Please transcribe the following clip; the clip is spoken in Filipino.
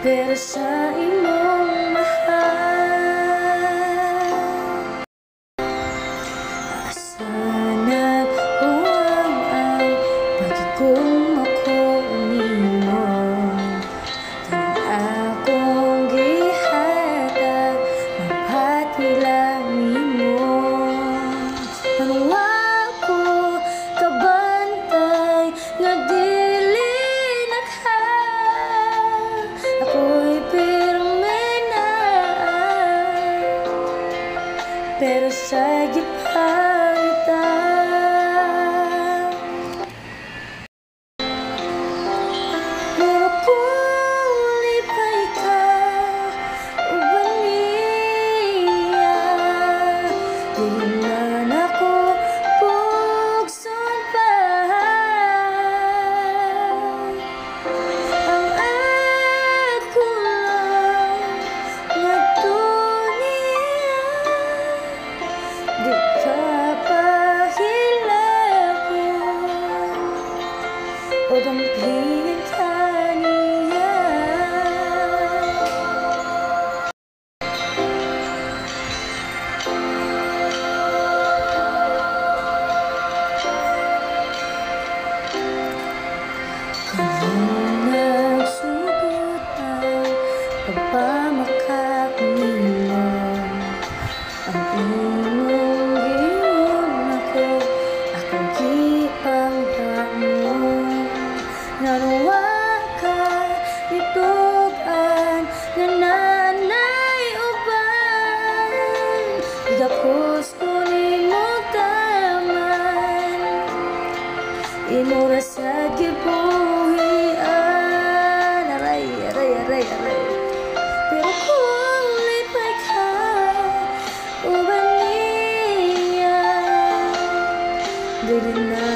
pero sa imong mahal. Asa naghuwang ang pagiging ako nimo, tanan akong gihatag mapati lang nimo. Nanuwa ko kabantay nga dili nagha, ako'y pirme na, pero sa gipagitan. Pero kung lipay ka uban niya, dili man ako bugson pa. Ang ako lang nagtuniya, di ka pahilakon o dampihin ka niya. Kung nagsugutan pagpamakak nimo, ang imong giyon ako, akong gipangga mo. Nanuwa ka itugan nga nanay uban, igapos ko nimo taman, inura sa gibuhian. Aray, aray, aray, aray. Pero kung lipay ka uban niya, dili na